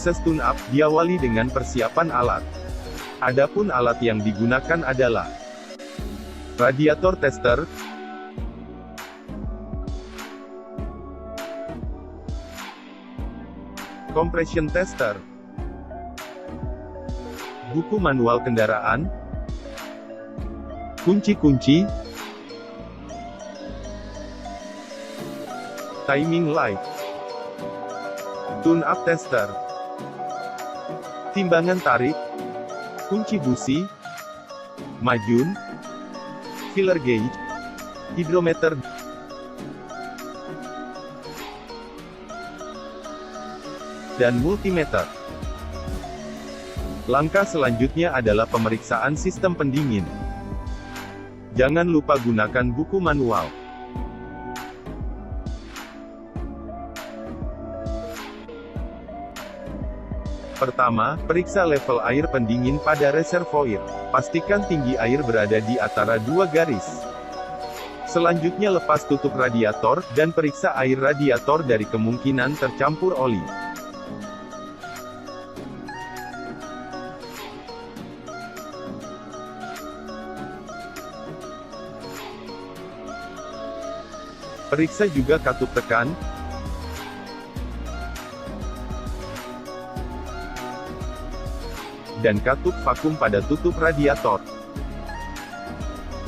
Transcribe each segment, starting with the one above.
Proses tune-up diawali dengan persiapan alat. Adapun alat yang digunakan adalah radiator tester, compression tester, buku manual kendaraan, kunci-kunci, timing light, tune-up tester, timbangan tarik, kunci busi, majun, filler gauge, hidrometer, dan multimeter. Langkah selanjutnya adalah pemeriksaan sistem pendingin. Jangan lupa gunakan buku manual. Pertama, periksa level air pendingin pada reservoir. Pastikan tinggi air berada di antara dua garis. Selanjutnya lepas tutup radiator, dan periksa air radiator dari kemungkinan tercampur oli. Periksa juga katup tekan, dan katup vakum pada tutup radiator.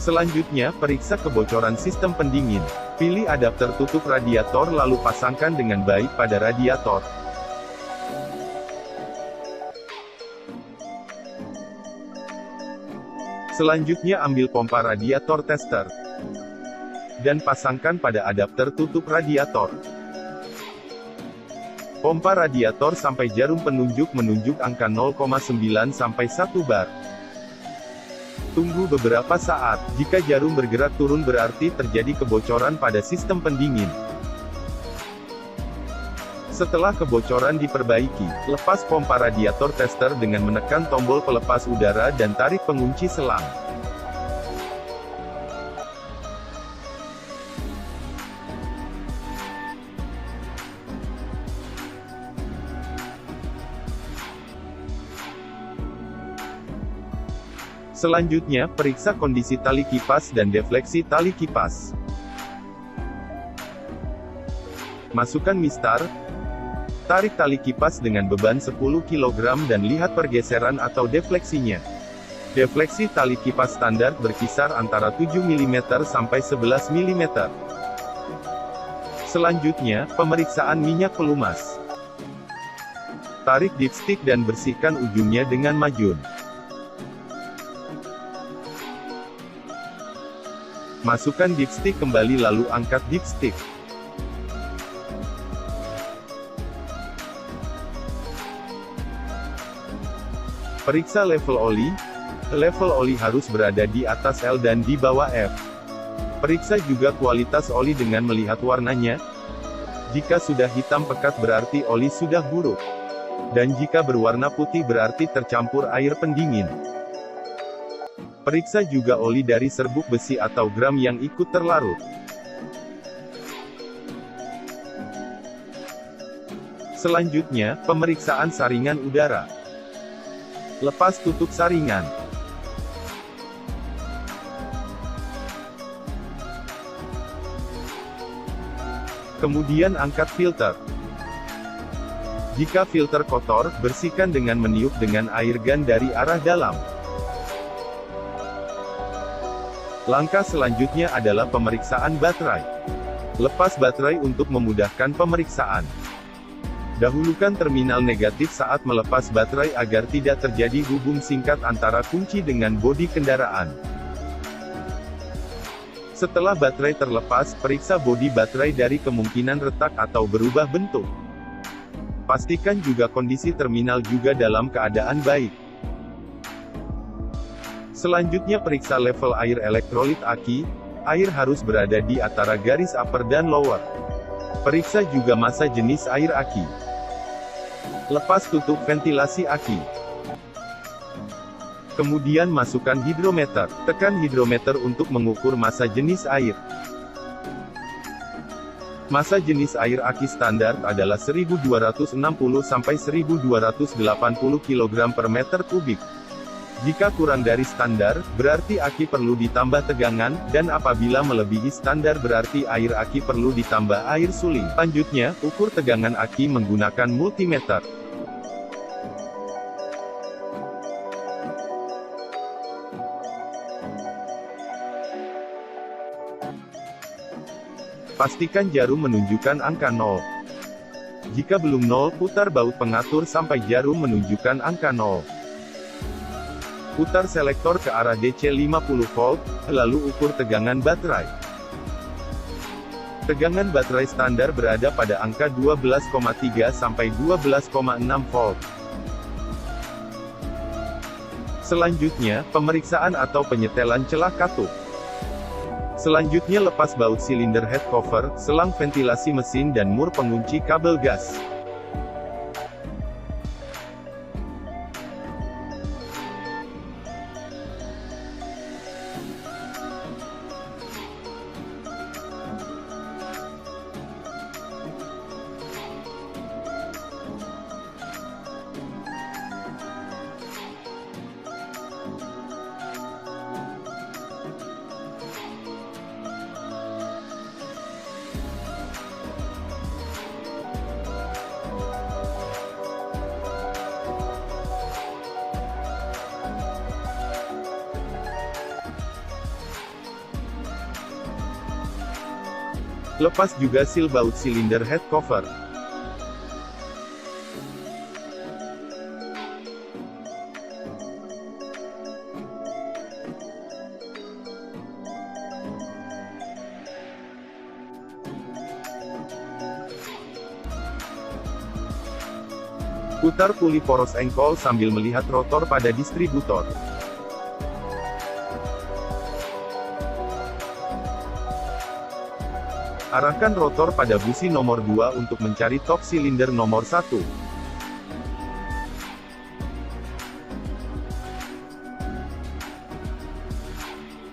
Selanjutnya, periksa kebocoran sistem pendingin. Pilih adapter tutup radiator lalu pasangkan dengan baik pada radiator. Selanjutnya ambil pompa radiator tester dan pasangkan pada adapter tutup radiator. Pompa radiator sampai jarum penunjuk menunjuk angka 0,9 sampai 1 bar. Tunggu beberapa saat. Jika jarum bergerak turun berarti terjadi kebocoran pada sistem pendingin. Setelah kebocoran diperbaiki, lepas pompa radiator tester dengan menekan tombol pelepas udara dan tarik pengunci selang. Selanjutnya, periksa kondisi tali kipas dan defleksi tali kipas. Masukkan mistar. Tarik tali kipas dengan beban 10 kg dan lihat pergeseran atau defleksinya. Defleksi tali kipas standar berkisar antara 7 mm sampai 11 mm. Selanjutnya, pemeriksaan minyak pelumas. Tarik dipstick dan bersihkan ujungnya dengan majun. Masukkan dipstick kembali lalu angkat dipstick. Periksa level oli. Level oli harus berada di atas L dan di bawah F. Periksa juga kualitas oli dengan melihat warnanya. Jika sudah hitam pekat berarti oli sudah buruk. Dan jika berwarna putih berarti tercampur air pendingin. Periksa juga oli dari serbuk besi atau gram yang ikut terlarut. Selanjutnya, pemeriksaan saringan udara. Lepas tutup saringan. Kemudian angkat filter. Jika filter kotor, bersihkan dengan meniup dengan air gun dari arah dalam. Langkah selanjutnya adalah pemeriksaan baterai. Lepas baterai untuk memudahkan pemeriksaan. Dahulukan terminal negatif saat melepas baterai agar tidak terjadi hubung singkat antara kunci dengan bodi kendaraan. Setelah baterai terlepas, periksa bodi baterai dari kemungkinan retak atau berubah bentuk. Pastikan juga kondisi terminal juga dalam keadaan baik. Selanjutnya periksa level air elektrolit aki. Air harus berada di antara garis upper dan lower. Periksa juga massa jenis air aki. Lepas tutup ventilasi aki. Kemudian masukkan hidrometer. Tekan hidrometer untuk mengukur massa jenis air. Massa jenis air aki standar adalah 1260 sampai 1280 kg per meter kubik. Jika kurang dari standar, berarti aki perlu ditambah tegangan, dan apabila melebihi standar berarti air aki perlu ditambah air suling. Selanjutnya, ukur tegangan aki menggunakan multimeter. Pastikan jarum menunjukkan angka 0. Jika belum 0, putar baut pengatur sampai jarum menunjukkan angka 0. Putar selektor ke arah DC 50 volt, lalu ukur tegangan baterai. Tegangan baterai standar berada pada angka 12,3 sampai 12,6 volt. Selanjutnya, pemeriksaan atau penyetelan celah katup. Selanjutnya lepas baut silinder head cover, selang ventilasi mesin dan mur pengunci kabel gas. Lepas juga seal baut silinder head cover. Putar puli poros engkol sambil melihat rotor pada distributor. Arahkan rotor pada busi nomor 2 untuk mencari top silinder nomor 1.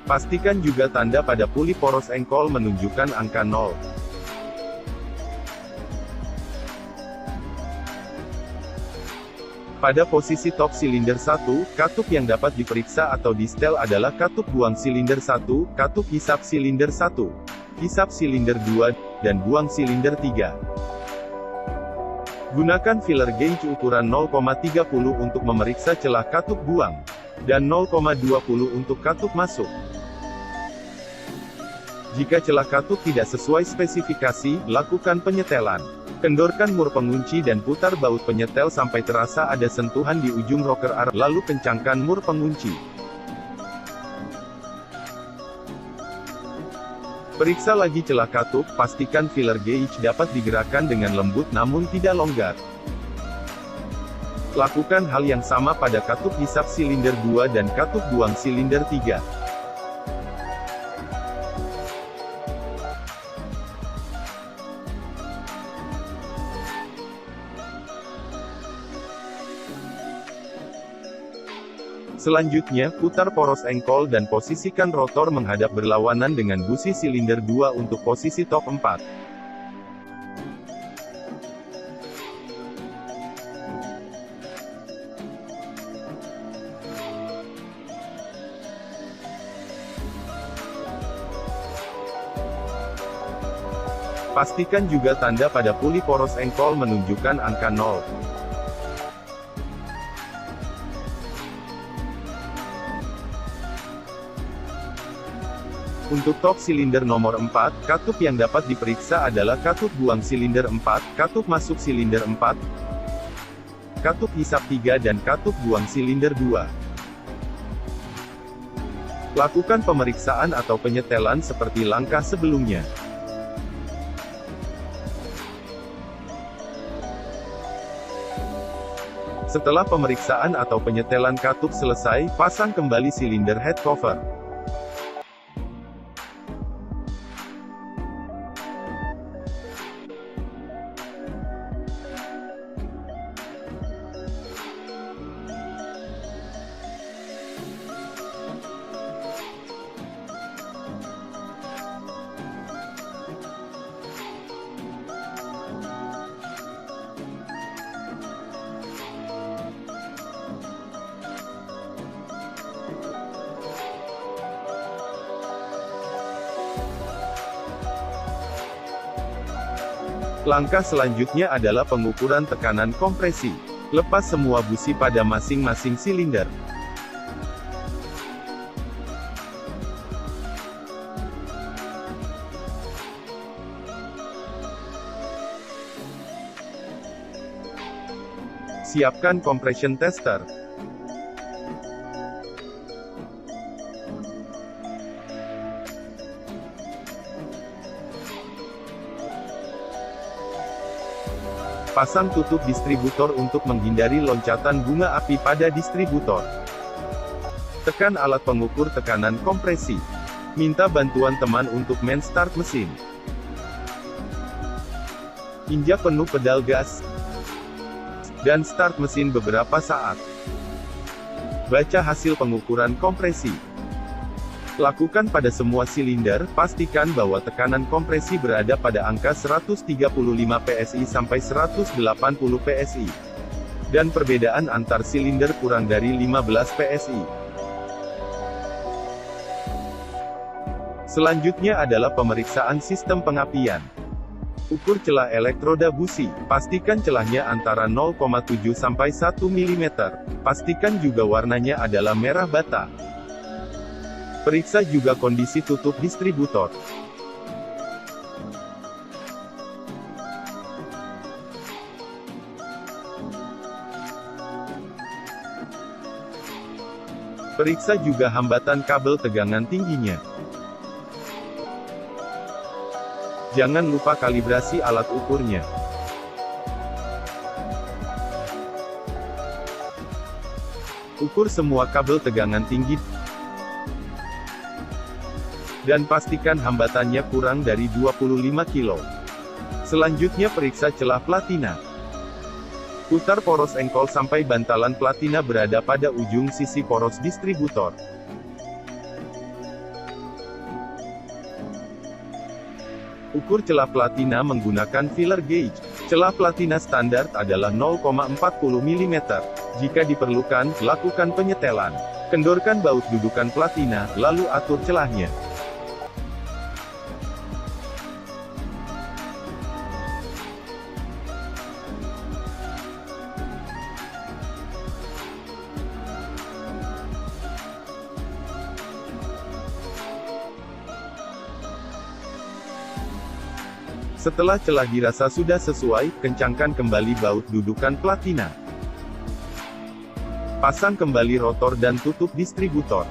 Pastikan juga tanda pada puli poros engkol menunjukkan angka 0. Pada posisi top silinder 1, katup yang dapat diperiksa atau distel adalah katup buang silinder 1, katup hisap silinder 1. Hisap silinder 2, dan buang silinder 3. Gunakan filler gauge ukuran 0,30 untuk memeriksa celah katup buang, dan 0,20 untuk katup masuk. Jika celah katup tidak sesuai spesifikasi, lakukan penyetelan. Kendorkan mur pengunci dan putar baut penyetel sampai terasa ada sentuhan di ujung rocker arm, lalu kencangkan mur pengunci. Periksa lagi celah katup, pastikan filler gauge dapat digerakkan dengan lembut namun tidak longgar. Lakukan hal yang sama pada katup hisap silinder 2 dan katup buang silinder 3. Selanjutnya, putar poros engkol dan posisikan rotor menghadap berlawanan dengan busi silinder 2 untuk posisi top 4. Pastikan juga tanda pada puli poros engkol menunjukkan angka 0. Untuk top silinder nomor 4, katup yang dapat diperiksa adalah katup buang silinder 4, katup masuk silinder 4, katup hisap 3 dan katup buang silinder 2. Lakukan pemeriksaan atau penyetelan seperti langkah sebelumnya. Setelah pemeriksaan atau penyetelan katup selesai, pasang kembali silinder head cover. Langkah selanjutnya adalah pengukuran tekanan kompresi. Lepas semua busi pada masing-masing silinder. Siapkan compression tester. Pasang tutup distributor untuk menghindari loncatan bunga api pada distributor. Tekan alat pengukur tekanan kompresi. Minta bantuan teman untuk start mesin. Injak penuh pedal gas. Dan start mesin beberapa saat. Baca hasil pengukuran kompresi. Lakukan pada semua silinder, pastikan bahwa tekanan kompresi berada pada angka 135 PSI sampai 180 PSI. Dan perbedaan antar silinder kurang dari 15 PSI. Selanjutnya adalah pemeriksaan sistem pengapian. Ukur celah elektroda busi. Pastikan celahnya antara 0,7 sampai 1 mm. Pastikan juga warnanya adalah merah bata. Periksa juga kondisi tutup distributor. Periksa juga hambatan kabel tegangan tingginya. Jangan lupa kalibrasi alat ukurnya. Ukur semua kabel tegangan tinggi. Dan pastikan hambatannya kurang dari 25 kilo. Selanjutnya periksa celah platina. Putar poros engkol sampai bantalan platina berada pada ujung sisi poros distributor. Ukur celah platina menggunakan feeler gauge. Celah platina standar adalah 0,40 mm. Jika diperlukan, lakukan penyetelan. Kendorkan baut dudukan platina, lalu atur celahnya. Setelah celah dirasa sudah sesuai, kencangkan kembali baut dudukan platina. Pasang kembali rotor dan tutup distributor.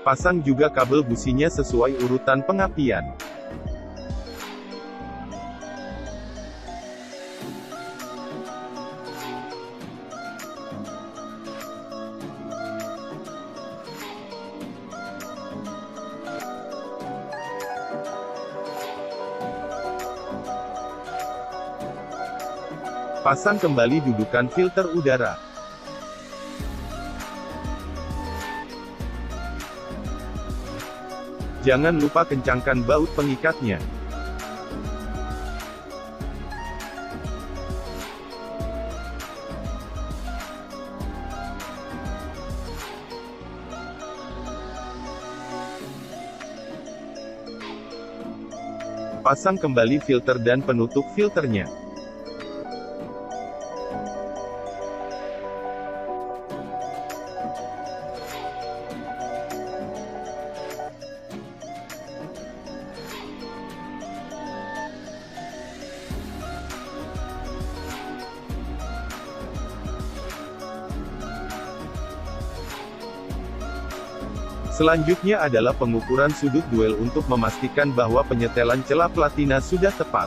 Pasang juga kabel businya sesuai urutan pengapian. Pasang kembali dudukan filter udara. Jangan lupa kencangkan baut pengikatnya. Pasang kembali filter dan penutup filternya. Selanjutnya adalah pengukuran sudut duel untuk memastikan bahwa penyetelan celah platina sudah tepat.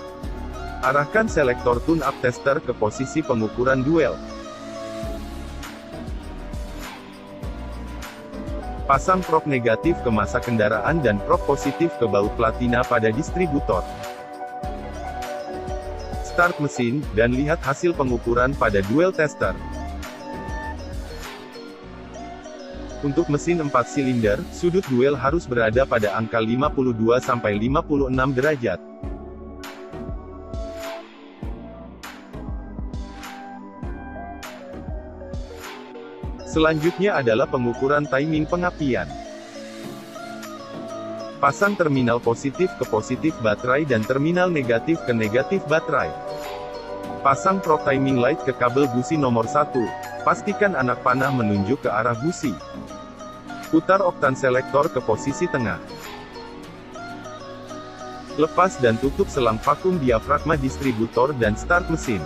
Arahkan selektor tune-up tester ke posisi pengukuran duel. Pasang probe negatif ke masa kendaraan dan probe positif ke baut platina pada distributor. Start mesin, dan lihat hasil pengukuran pada duel tester. Untuk mesin 4 silinder, sudut duel harus berada pada angka 52-56 derajat. Selanjutnya adalah pengukuran timing pengapian. Pasang terminal positif ke positif baterai dan terminal negatif ke negatif baterai. Pasang probe timing light ke kabel busi nomor 1. Pastikan anak panah menunjuk ke arah busi. Putar oktan selektor ke posisi tengah. Lepas dan tutup selang vakum diafragma distributor dan start mesin.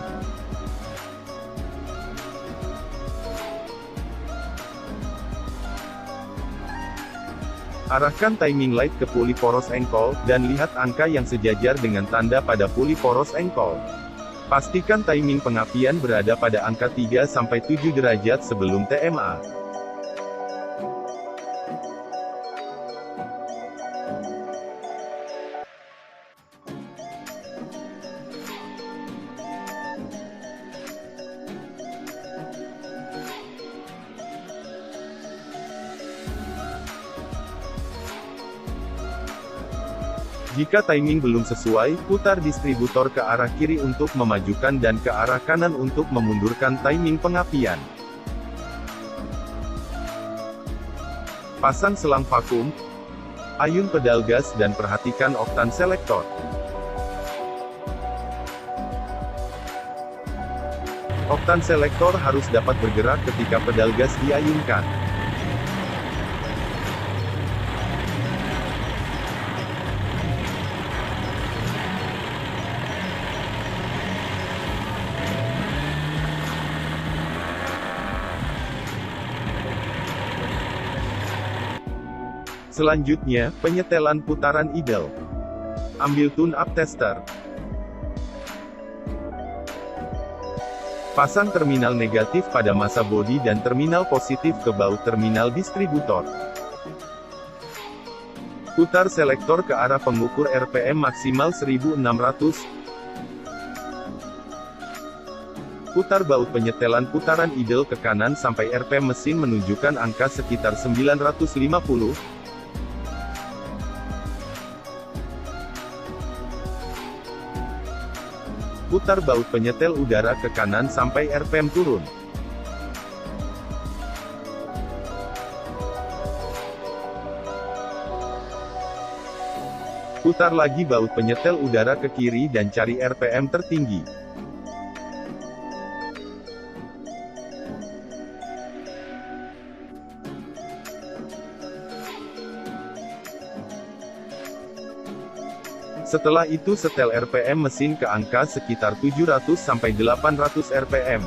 Arahkan timing light ke puli poros engkol, dan lihat angka yang sejajar dengan tanda pada puli poros engkol. Pastikan timing pengapian berada pada angka 3-7 derajat sebelum TMA. Jika timing belum sesuai, putar distributor ke arah kiri untuk memajukan dan ke arah kanan untuk memundurkan timing pengapian. Pasang selang vakum, ayun pedal gas dan perhatikan oktan selektor. Oktan selektor harus dapat bergerak ketika pedal gas diayunkan. Selanjutnya, penyetelan putaran idle. Ambil tune-up tester. Pasang terminal negatif pada massa bodi dan terminal positif ke baut terminal distributor. Putar selektor ke arah pengukur RPM maksimal 1600. Putar baut penyetelan putaran idle ke kanan sampai RPM mesin menunjukkan angka sekitar 950. Putar baut penyetel udara ke kanan sampai RPM turun. Putar lagi baut penyetel udara ke kiri dan cari RPM tertinggi. Setelah itu setel RPM mesin ke angka sekitar 700-800 RPM.